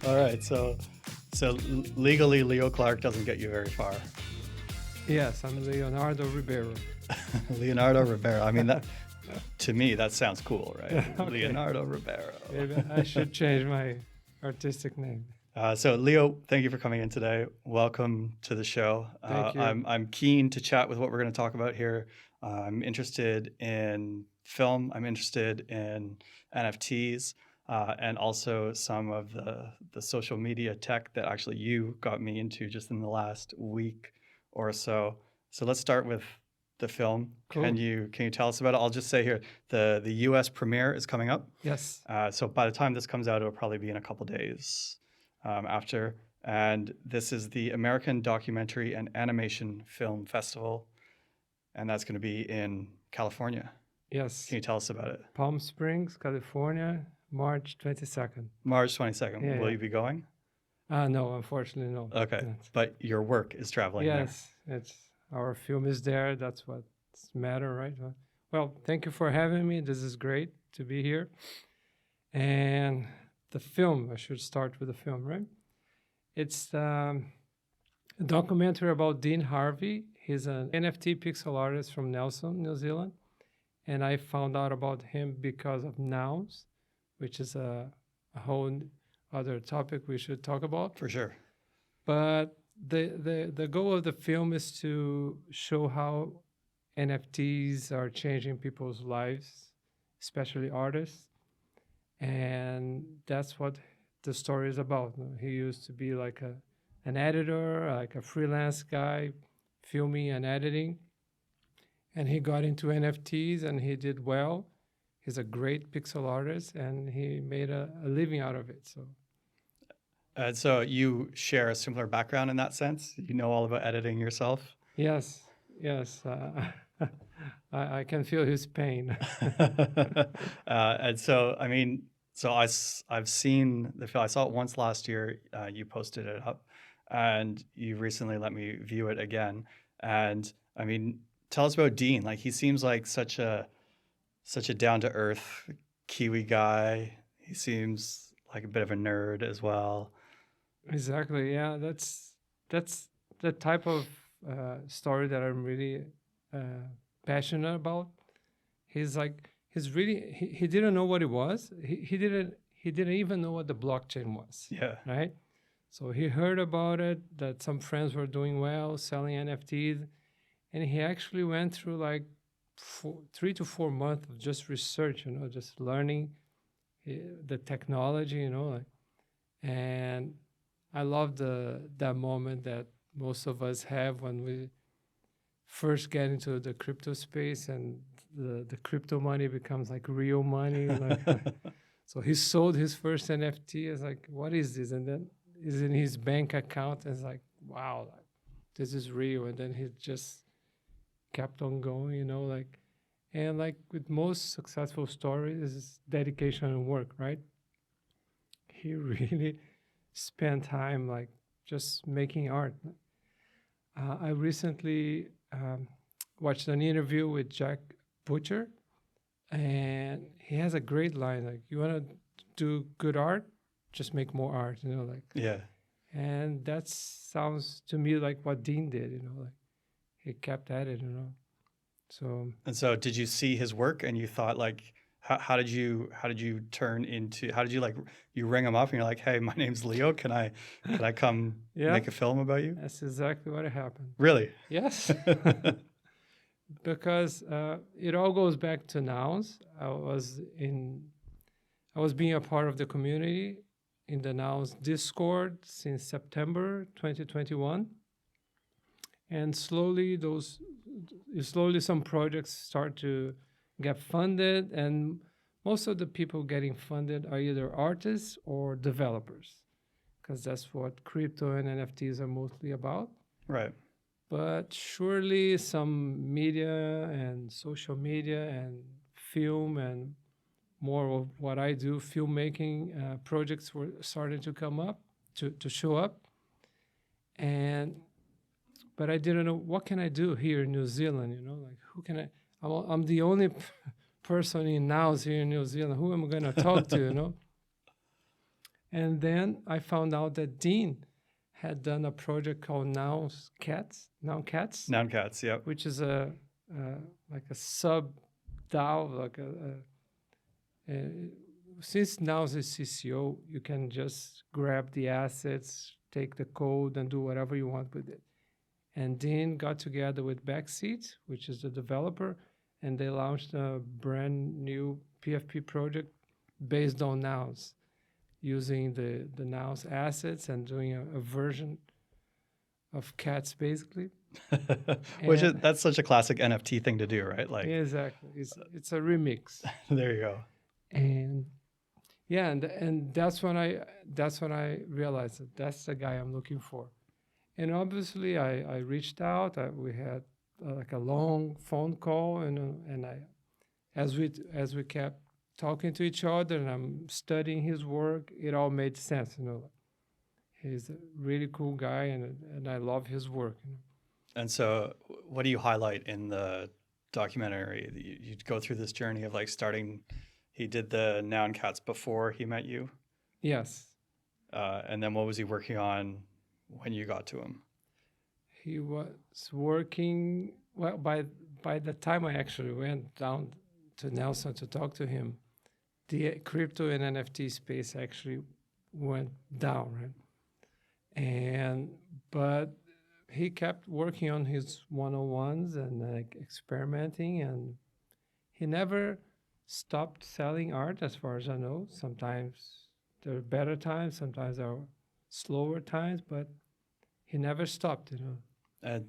All right, so legally, Leo Clark doesn't get you very far. Yes, I'm Leonardo Ribeiro. Leonardo Rivera. I mean, that to me that sounds cool, right? Okay. Leonardo Rivero. Maybe I should change my artistic name. So Leo, thank you for coming in today. Welcome to the show. Thank you. I'm keen to chat with what we're going to talk about here. I'm interested in film. I'm interested in NFTs. And also some of the social media tech that actually you got me into just in the last week or so. So let's start with the film. Cool. Can you tell us about it? I'll just say here, the US premiere is coming up. Yes. So by the time this comes out, it'll probably be in a couple days after. And this is the American Documentary and Animation Film Festival. And that's going to be in California. Yes. Can you tell us about it? Palm Springs, California, March 22nd. March 22nd. Yeah, Will yeah. you be going? No, unfortunately, no. Okay. Yes. But your work is traveling there. Yes, it's our film is there. That's what's matter, right? Well, thank you for having me. This is great to be here. And the film, I should start with the film, right? It's a documentary about Dean Harvey. He's an NFT pixel artist from Nelson, New Zealand. And I found out about him because of Nouns, which is a whole other topic we should talk about. For sure. But the goal of the film is to show how NFTs are changing people's lives, especially artists. And that's what the story is about. He used to be like an editor, like a freelance guy, filming and editing. And he got into NFTs and he did well. He's a great pixel artist and he made a living out of it. And so you share a similar background in that sense? You know all about editing yourself? Yes. I can feel his pain. And so, I mean, I've seen the film. I saw it once last year. You posted it up, and you recently let me view it again. And I mean, tell us about Dean. Like, he seems like such a down-to-earth Kiwi guy. He seems like a bit of a nerd as well. Exactly. Yeah, that's the type of story that I'm really passionate about. He didn't know what it was. He didn't even know what the blockchain was. Yeah. Right. So he heard about it, that some friends were doing well, selling NFTs, and he actually went through like 3 to 4 months of just research, just learning the technology, and I love that moment that most of us have when we first get into the crypto space and the crypto money becomes like real money. So he sold his first NFT. It's like, what is this? And then it's in his bank account. And it's like, wow, this is real. And then he just kept on going, and like with most successful stories, it's dedication and work, right? He really spent time like just making art. I recently watched an interview with Jack Butcher, and he has a great line like, you want to do good art, just make more art, Yeah. And that sounds to me like what Dean did, like he kept at it, So did you see his work and you thought like, how did you turn into, how did you like, you ring him up and you're like, hey, my name's Leo. Can I come make a film about you? That's exactly what happened. Really? Yes. Because it all goes back to Nouns. I was being a part of the community in the Nouns Discord since September 2021. And slowly some projects start to get funded, and most of the people getting funded are either artists or developers, because that's what crypto and NFTs are mostly about. Right. But surely some media and social media and film and more of what I do, filmmaking projects were starting to come up, to show up. But I didn't know, what can I do here in New Zealand, like who can I'm the only person in Nouns here in New Zealand. Who am I going to talk to, And then I found out that Dean had done a project called Noun Cats, Noun cats. Yep. which is like a sub DAO, like since Nouns is CCO, you can just grab the assets, take the code, and do whatever you want with it. And Dean got together with Backseat, which is the developer, and they launched a brand new PFP project based on Nouns, using the Nouns assets and doing a version of cats, basically. Which is And that's such a classic NFT thing to do, right? Like, exactly, it's a remix. there you go. And yeah, and that's when I realized that that's the guy I'm looking for. And obviously, I reached out. We had like a long phone call, and as we kept talking to each other, and I'm studying his work, it all made sense. He's a really cool guy, and I love his work. And so, what do you highlight in the documentary? You go through this journey of like starting. He did the Noun Cats before he met you, Yes, and then what was he working on when you got to him? he was working. Well, by the time I actually went down to Nelson to talk to him, the crypto and NFT space actually went down, right? But he kept working on his 101s and like experimenting, and he never stopped selling art, as far as I know. Sometimes there are better times, sometimes there are slower times, but he never stopped. And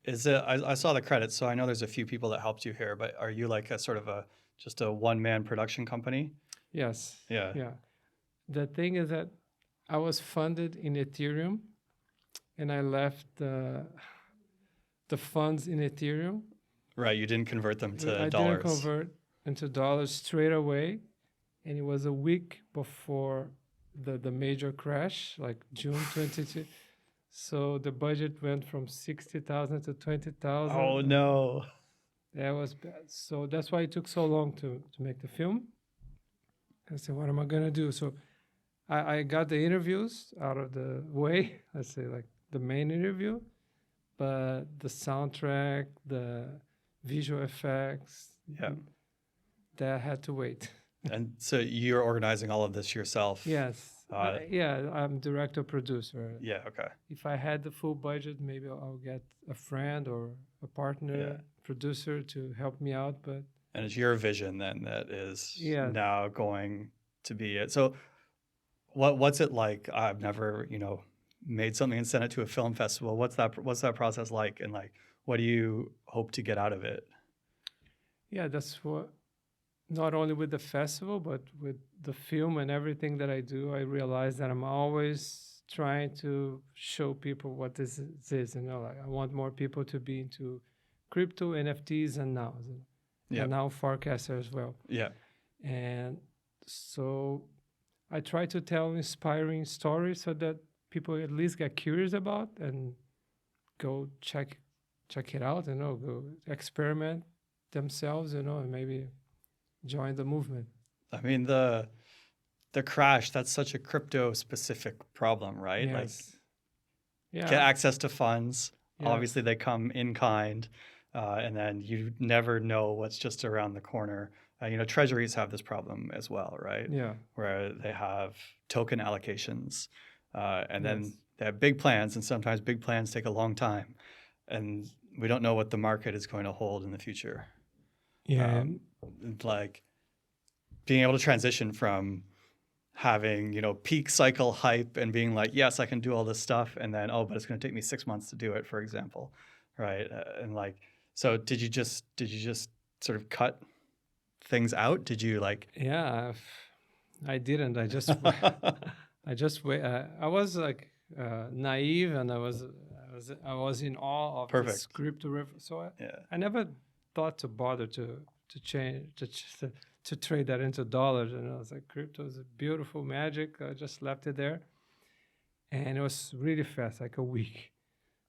is it? I saw the credits, so I know there's a few people that helped you here. But are you like a sort of just a one-man production company? Yes. Yeah. Yeah. The thing is that I was funded in Ethereum, and I left the funds in Ethereum. Right. You didn't convert them to I dollars. didn't convert into dollars straight away, and it was a week before the major crash, like June 22. So the budget went from 60,000 to 20,000. Oh no. That was bad. So that's why it took so long to make the film. I said, what am I gonna do? So I got the interviews out of the way, let's say like the main interview, but the soundtrack, the visual effects, Yeah. that had to wait. And so you're organizing all of this yourself? Yes. Yeah, I'm director producer. Yeah. Okay. If I had the full budget, maybe I'll get a friend or a partner, producer to help me out. But and it's your vision then that is Yeah. now going to be it. So what's it like? I've never, made something and sent it to a film festival. What's that process like? And like, what do you hope to get out of it? yeah, that's what, not only with the festival, but with the film and everything that I do, I realize that I'm always trying to show people what this is. Like I want more people to be into crypto, NFTs, and Nouns. Yeah. And now Farcaster as well. Yeah. And so I try to tell inspiring stories so that people at least get curious about and go check it out, go experiment themselves, and maybe join the movement. I mean, the crash, that's such a crypto specific problem, right? Like Yes. Yeah. get access to funds. Yeah. Obviously they come in kind, and then you never know what's just around the corner. Treasuries have this problem as well, right? Yeah. Where they have token allocations, and then Yes. they have big plans, and sometimes big plans take a long time, and we don't know what the market is going to hold in the future. Yeah. Like being able to transition from having, peak cycle hype and being like, yes, I can do all this stuff. And then, but it's going to take me 6 months to do it, for example. Right. And like, so did you just sort of cut things out? Did you like, Yeah, I didn't. I just wait. I was like naive, and I was in awe of the Perfect. script. So yeah, I never thought to bother to change to trade that into dollars. And I was like, crypto is a beautiful magic. I just left it there, and it was really fast, like a week.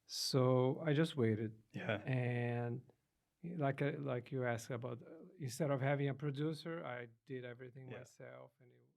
So I just waited. yeah, And like you asked about, instead of having a producer, I did everything Yeah. myself, and it